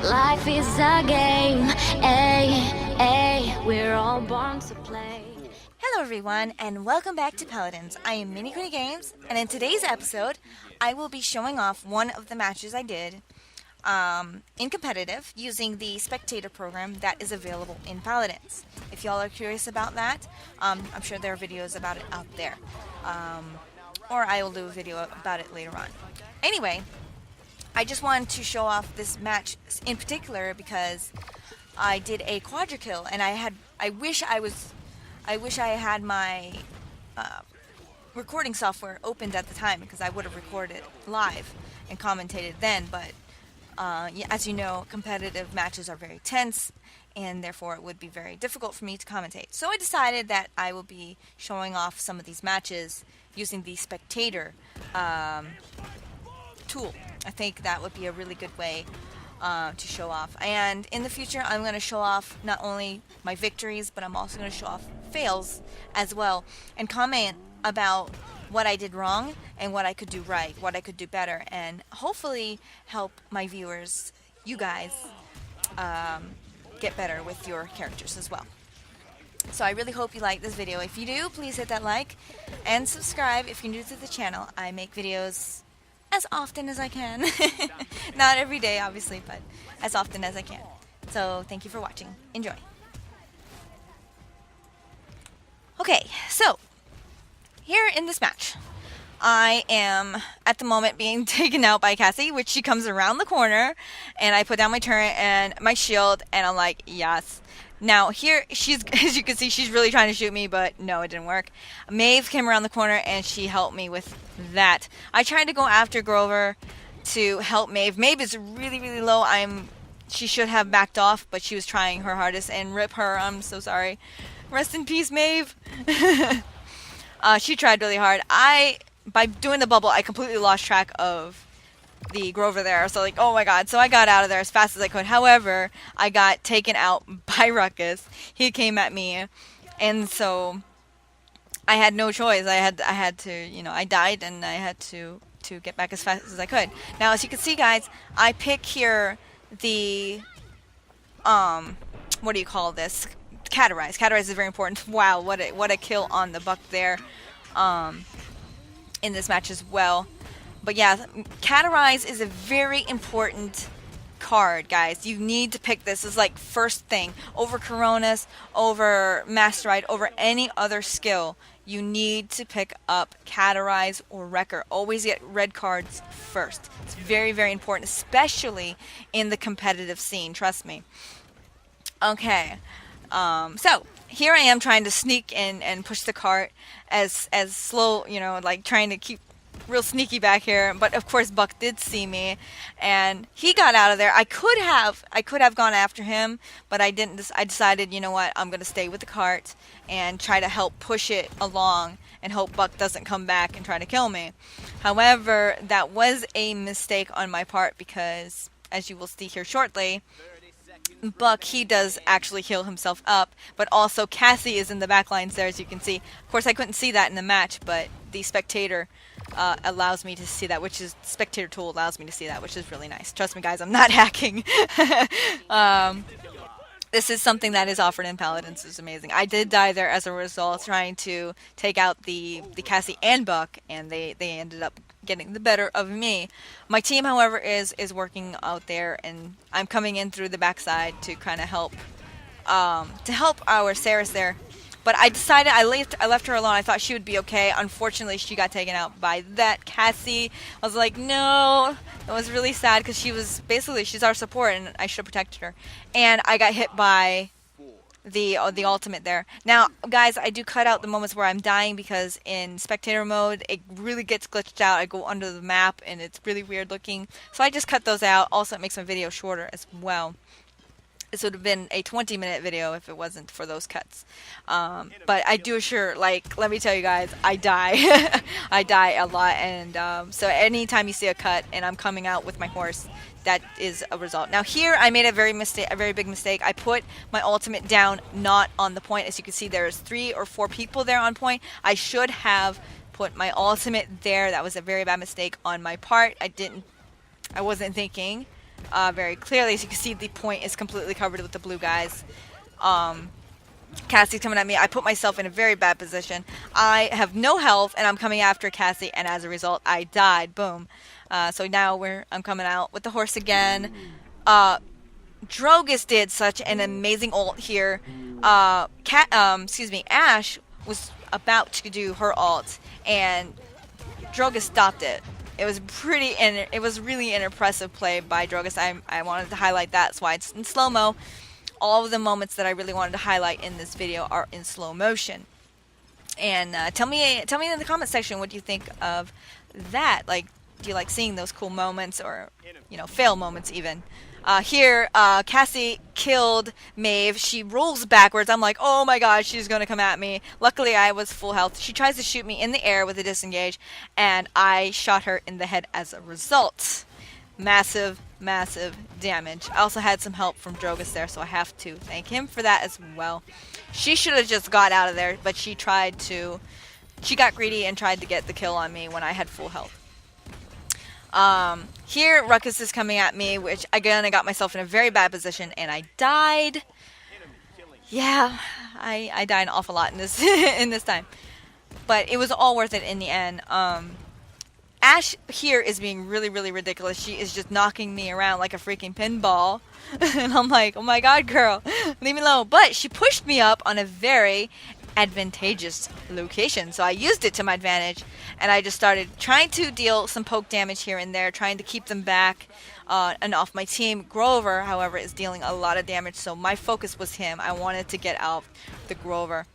Life is a game, we're all born to play. Hello everyone and welcome back to Paladins. I am Mini Queenie Games, and in today's episode I will be showing off one of the matches I did in competitive using the spectator program that is available in Paladins. If y'all are curious about that, I'm sure there are videos about it out there. Or I will do a video about it later on. Anyway, I just wanted to show off this match in particular because I did a Quadra kill, and I wish I had my recording software opened at the time, because I would have recorded live and commentated then. But as you know, competitive matches are very tense, and therefore it would be very difficult for me to commentate. So I decided that I will be showing off some of these matches using the spectator tool. I think that would be a really good way to show off. And in the future, I'm going to show off not only my victories, but I'm also going to show off fails as well, and comment about what I did wrong and what I could do right, what I could do better, and hopefully help my viewers, you guys, get better with your characters as well. So I really hope you like this video. If you do, please hit that like and subscribe if you're new to the channel. I make videos as often as I can. Not every day, obviously, but as often as I can. So thank you for watching. Enjoy. Okay, so here in this match, I am at the moment being taken out by Cassie, which she comes around the corner, and I put down my turret and my shield, and I'm like, yes. Now here, she's, as you can see, she's really trying to shoot me, but no, it didn't work. Maeve came around the corner and she helped me with that. I tried to go after Grover to help Maeve. Maeve is really, really low. She should have backed off, but she was trying her hardest, and rip her, I'm so sorry. Rest in peace, Maeve. She tried really hard. By doing the bubble, I completely lost track of the Grover there, so like, oh my god. So I got out of there as fast as I could. However, I got taken out by Ruckus. He came at me, and so I had no choice. I had to, you know, I died, and I had to get back as fast as I could. Now, as you can see, guys, I pick here the what do you call this? Categorize. Categorize is very important. Wow, what a kill on the buck there in this match as well. But yeah, Categorize is a very important card, guys. You need to pick this as like first thing over Coronas, over Masterite, over any other skill. You need to pick up Categorize or Wrecker. Always get red cards first. It's very, very important, especially in the competitive scene. Trust me. Okay. So here I am trying to sneak in and push the cart as slow, you know, like trying to keep real sneaky back here. But of course Buck did see me, and he got out of there. I could have gone after him, but I didn't. I decided, you know what, I'm gonna stay with the cart and try to help push it along and hope Buck doesn't come back and try to kill me. However, that was a mistake on my part, because as you will see here shortly, Buck, he does actually heal himself up, but also Cassie is in the back lines there, as you can see. Of course, I couldn't see that in the match, but the spectator allows me to see that, spectator tool allows me to see that, which is really nice. Trust me, guys, I'm not hacking. This is something that is offered in Paladins. It's amazing. I did die there as a result, trying to take out the Cassie and Buck, and they ended up getting the better of me. My team, however, is working out there, and I'm coming in through the backside to kind of help our Saris there. But I decided I left her alone. I thought she would be okay. Unfortunately, she got taken out by that Cassie. I was like, no. It was really sad, because she's our support, and I should have protected her. And I got hit by the ultimate there. Now, guys, I do cut out the moments where I'm dying, because in spectator mode, it really gets glitched out. I go under the map, and it's really weird looking. So I just cut those out. Also, it makes my video shorter as well. This would have been a 20-minute video if it wasn't for those cuts. But I do assure, like, let me tell you guys, I die. I die a lot, and so anytime you see a cut and I'm coming out with my horse, that is a result. Now here I made a very big mistake. I put my ultimate down not on the point. As you can see, there's 3 or 4 people there on point. I should have put my ultimate there. That was a very bad mistake on my part. I wasn't thinking. very clearly. As you can see, the point is completely covered with the blue guys. Cassie's coming at me. I put myself in a very bad position. I have no health, and I'm coming after Cassie, and as a result, I died. Boom. So now I'm coming out with the horse again. Drogus did such an amazing ult here. Ash was about to do her ult, and Drogus stopped it. It was really an impressive play by Drogus. I wanted to highlight that. That's why it's in slow-mo. All of the moments that I really wanted to highlight in this video are in slow motion. And tell me in the comment section what you think of that. Like, do you like seeing those cool moments, or fail moments even? Here, Cassie killed Maeve. She rolls backwards. I'm like, oh my god, she's gonna come at me. Luckily, I was full health. She tries to shoot me in the air with a disengage, and I shot her in the head as a result. Massive damage. I also had some help from Drogus there, so I have to thank him for that as well. She should have just got out of there, but she got greedy and tried to get the kill on me when I had full health. Here, Ruckus is coming at me, which again, I got myself in a very bad position, and I died. Yeah, I died an awful lot in this in this time, but it was all worth it in the end. Ash here is being really ridiculous. She is just knocking me around like a freaking pinball. And I'm like, oh my god, girl, leave me alone. But she pushed me up on a very advantageous location, so I used it to my advantage, and I just started trying to deal some poke damage here and there, trying to keep them back and off my team. Grover, however, is dealing a lot of damage, so my focus was him. I wanted to get out the Grover.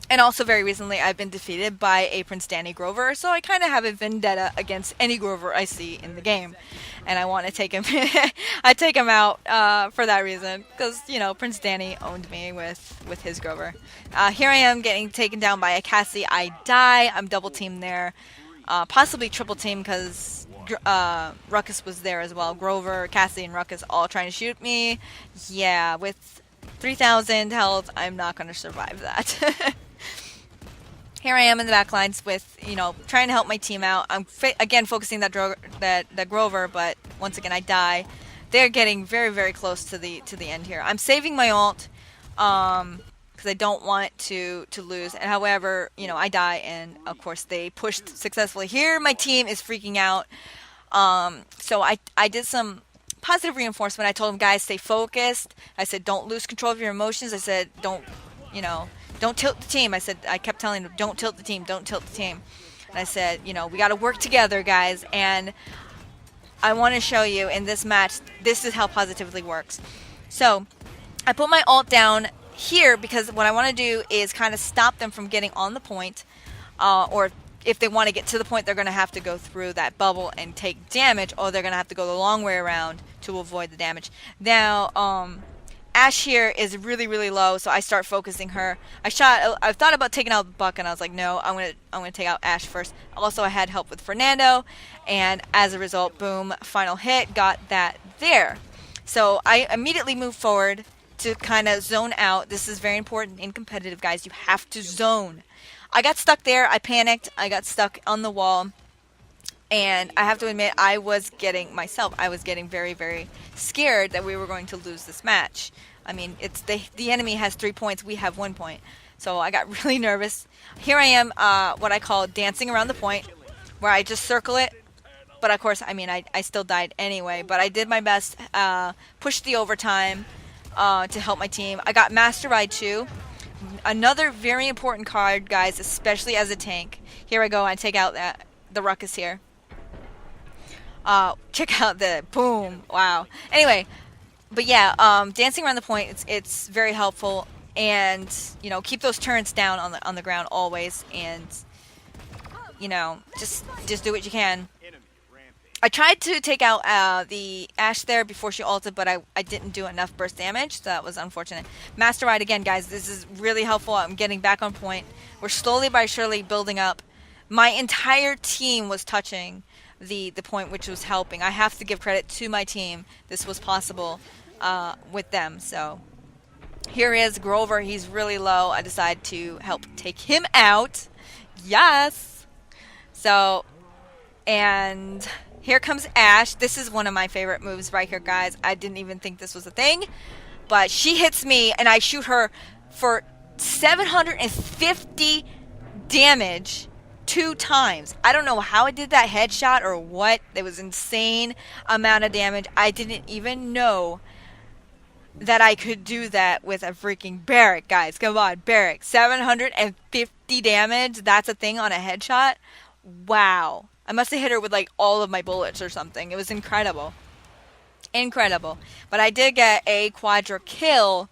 And also, very recently, I've been defeated by a Prince Danny Grover, so I kind of have a vendetta against any Grover I see in the game. And I want to take him I take him out for that reason, because, Prince Danny owned me with his Grover. Here I am getting taken down by a Cassie. I die. I'm double teamed there. Possibly triple teamed, because Ruckus was there as well. Grover, Cassie, and Ruckus all trying to shoot me. Yeah, with 3,000 health, I'm not going to survive that. Here I am in the back lines with, trying to help my team out. I'm again focusing that Grover, but once again I die. They're getting very close to the end here. I'm saving my ult because I don't want to lose. And however, I die, and of course they pushed successfully. Here my team is freaking out. So I did some positive reinforcement. I told them, guys, stay focused. I said, don't lose control of your emotions. I said, don't tilt the team. I kept telling them, don't tilt the team, don't tilt the team. And I said, we got to work together, guys. And I want to show you in this match, this is how positively works. So I put my ult down here because what I want to do is kind of stop them from getting on the point. Or if they want to get to the point, they're going to have to go through that bubble and take damage, or they're going to have to go the long way around to avoid the damage. Now, Ash here is really low, so I start focusing her. I thought about taking out Buck, and I was like, no, I'm gonna take out Ash first. Also, I had help with Fernando, and as a result, boom, final hit, got that there. So I immediately moved forward to kind of zone out. This is very important in competitive, guys. You have to zone. I got stuck there. I panicked. I got stuck on the wall. And I have to admit, I was getting very scared that we were going to lose this match. I mean, it's the enemy has 3 points, we have 1 point. So I got really nervous. Here I am, what I call dancing around the point, where I just circle it. But of course, I still died anyway. But I did my best, pushed the overtime to help my team. I got Master Ride too. Another very important card, guys, especially as a tank. Here I go, I take out the Ruckus here. Check out the boom. Wow. Anyway, but yeah, dancing around the point, it's very helpful, and keep those turrets down on the ground always, and just do what you can. I tried to take out the Ashe there before she ulted, but I didn't do enough burst damage, so that was unfortunate. Master Ride again, guys. This is really helpful. I'm getting back on point. We're slowly but surely building up. My entire team was touching the point, which was helping. I have to give credit to my team. This was possible with them. So here is Grover. He's really low. I decided to help take him out. Yes. So, and Here comes Ash. This is one of my favorite moves right here, guys. I didn't even think this was a thing. But she hits me, and I shoot her for 750 damage 2 times. I don't know how I did that headshot or what. It was insane amount of damage. I didn't even know that I could do that with a freaking Barik, guys. Come on, Barik. 750 damage. That's a thing on a headshot. Wow. I must have hit her with like all of my bullets or something. It was incredible. Incredible. But I did get a Quadra kill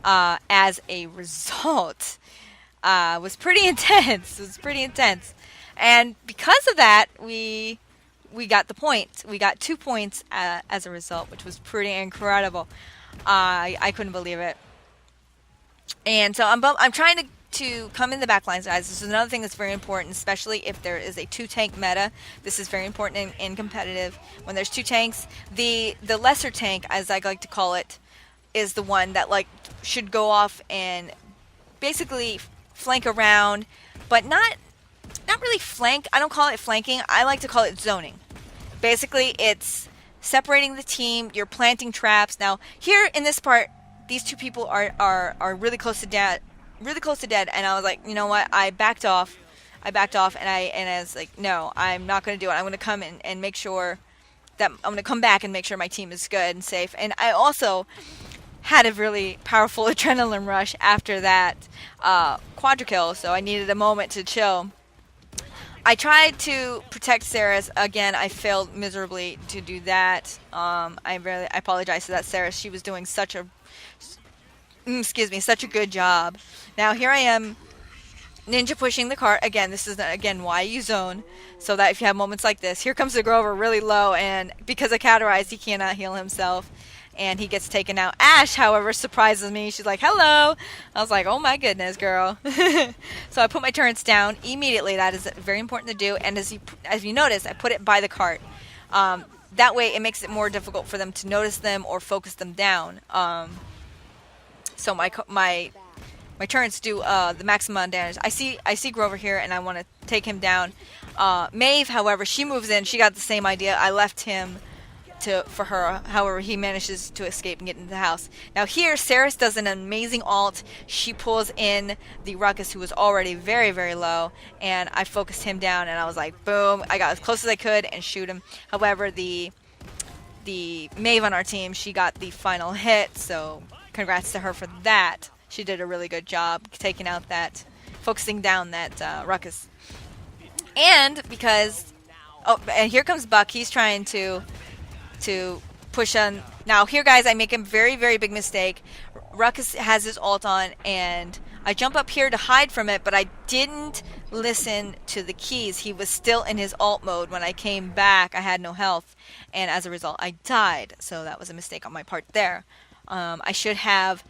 as a result. It was pretty intense. It was pretty intense. And because of that, we got the point. We got 2 points as a result, which was pretty incredible. I couldn't believe it. And so I'm trying to come in the back lines, guys. This is another thing that's very important, especially if there is a 2-tank meta. This is very important in competitive. When there's 2 tanks, the lesser tank, as I like to call it, is the one that like should go off and basically flank around, but not really flank. I don't call it flanking. I like to call it zoning. Basically, it's separating the team. You're planting traps. Now, here in this part, these 2 people are really close to dead. Really close to dead, and I was like, you know what? I backed off, and I was like, no, I'm not going to do it. I'm going to come in and make sure that I'm going to come back and make sure my team is good and safe. And I also had a really powerful adrenaline rush after that Quadra kill, so I needed a moment to chill. I tried to protect Saris. Again, I failed miserably to do that. I apologize to that Saris. She was doing such a good job. Now here I am, ninja pushing the cart. Again, this is why you zone, so that if you have moments like this. Here comes the Grover really low, and because of cauterized, he cannot heal himself, and he gets taken out. Ash, however, surprises me. She's like, hello. I was like, oh my goodness, girl. So I put my turrets down immediately. That is very important to do, and as you notice, I put it by the cart. That way it makes it more difficult for them to notice them or focus them down. So my turrets do the maximum damage. I see Grover here, and I want to take him down. Maeve, however, she moves in. She got the same idea. I left him for her. However, he manages to escape and get into the house. Now here, Saris does an amazing ult. She pulls in the Ruckus, who was already very, very low, and I focused him down, and I was like, boom. I got as close as I could and shoot him. However, the Maeve on our team, she got the final hit, so congrats to her for that. She did a really good job focusing down that Ruckus. And because, and here comes Buck. He's trying to push on. Now here, guys, I make a very, very big mistake. Ruckus has his ult on, and I jump up here to hide from it, but I didn't listen to the keys. He was still in his ult mode. When I came back, I had no health, and as a result, I died. So that was a mistake on my part there. I should have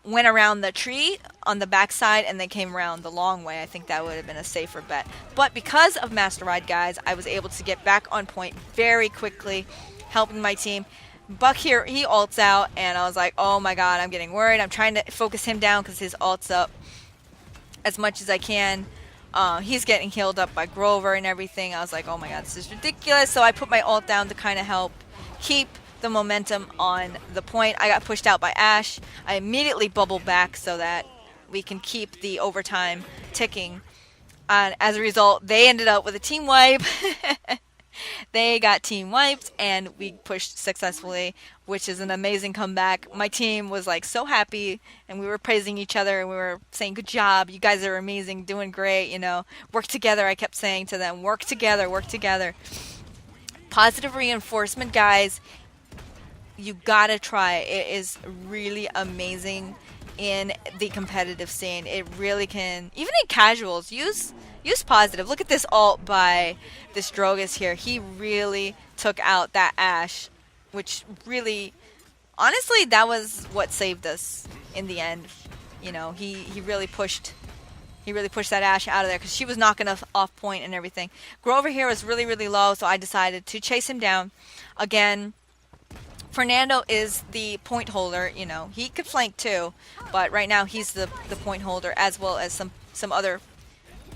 went around the tree on the backside and then came around the long way. I think that would have been a safer bet. But because of Master Ride, guys, I was able to get back on point very quickly, helping my team. Buck here, he ults out, and I was like, oh my god, I'm getting worried. I'm trying to focus him down because his ult's up as much as I can. He's getting healed up by Grover and everything. I was like, oh my god, this is ridiculous. So I put my ult down to kind of help keep the momentum on the point. I got pushed out by Ash. I immediately bubbled back so that we can keep the overtime ticking. And as a result, they ended up with a team wipe. They got team wiped, and we pushed successfully, which is an amazing comeback. My team was like so happy, and we were praising each other, and we were saying, good job, you guys are amazing, doing great, you know, work together. I kept saying to them, work together, work together. Positive reinforcement, guys. You gotta try it. It is really amazing in the competitive scene. It really can, even in casuals, use positive. Look at this ult by this Drogus here. He really took out that Ashe, which really, honestly, that was what saved us in the end. You know, he really pushed that Ashe out of there because she was knocking us off point and everything. Grover here was really, really low, so I decided to chase him down. Again, Fernando is the point holder. You know, he could flank too, but right now he's the point holder, as well as some other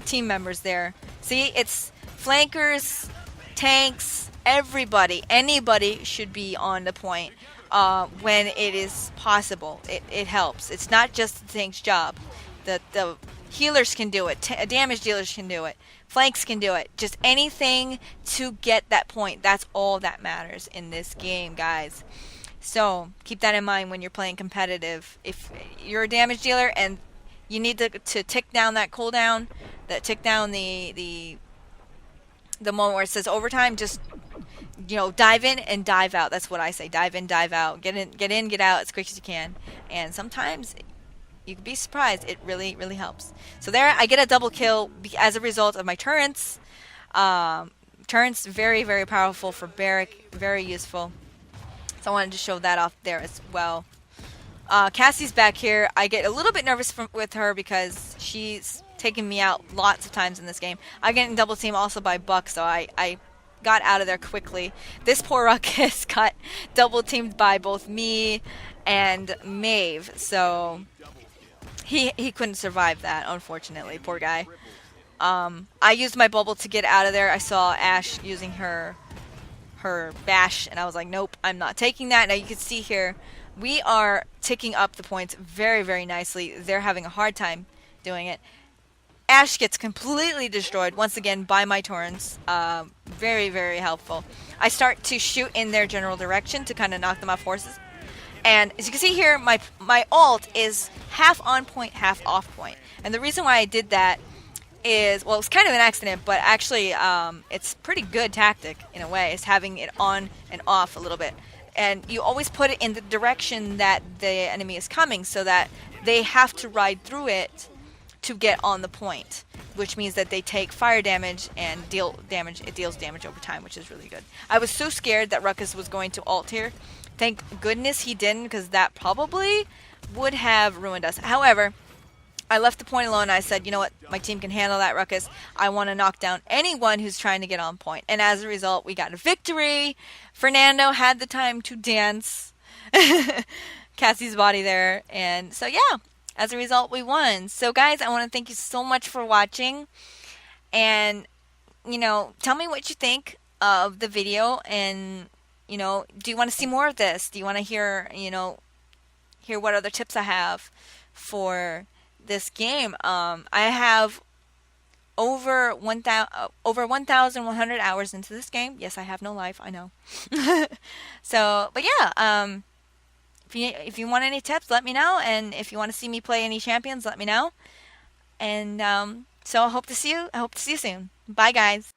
team members there. See, it's flankers tanks, everybody, anybody should be on the point when it is possible. It helps. It's not just the tank's job. The healers can do it. Damage dealers can do it. Flanks can do it. Just anything to get that point. That's all that matters in this game, guys. So keep that in mind when you're playing competitive. If you're a damage dealer and you need to tick down that cooldown, tick down the moment where it says overtime, just dive in and dive out. That's what I say. Dive in, dive out. Get in, get out as quick as you can. And sometimes you can be surprised. It really, really helps. So there, I get a double kill as a result of my turrets. Turrets, very, very powerful for Barik. Very useful. So I wanted to show that off there as well. Cassie's back here. I get a little bit nervous with her because she's taken me out lots of times in this game. I get in double team also by Buck, so I got out of there quickly. This poor Ruckus got double teamed by both me and Maeve, so he couldn't survive that, unfortunately. Poor guy. I used my bubble to get out of there. I saw Ashe using her bash, and I was like, nope, I'm not taking that. Now you can see here, we are ticking up the points very, very nicely. They're having a hard time doing it. Ashe gets completely destroyed once again by my Torrents. Very, very helpful. I start to shoot in their general direction to kind of knock them off horses. And as you can see here, my ult is half on point, half off point. And the reason why I did that is, well, it's kind of an accident, but actually it's pretty good tactic in a way. It's having it on and off a little bit. And you always put it in the direction that the enemy is coming so that they have to ride through it to get on the point, which means that they take fire damage and deal damage. It deals damage over time, which is really good. I was so scared that Ruckus was going to ult here. Thank goodness he didn't, because that probably would have ruined us. However, I left the point alone. I said, you know what, my team can handle that, Ruckus. I want to knock down anyone who's trying to get on point. And as a result, we got a victory. Fernando had the time to dance Cassie's body there. And so, yeah, as a result, we won. So, guys, I want to thank you so much for watching. And, tell me what you think of the video. And, do you want to see more of this? Do you want to hear what other tips I have for this game? I have over 1,100 hours into this game. Yes, I have no life. I know. So, but yeah, if you want any tips, let me know. And if you want to see me play any champions, let me know. And so I hope to see you soon. Bye, guys.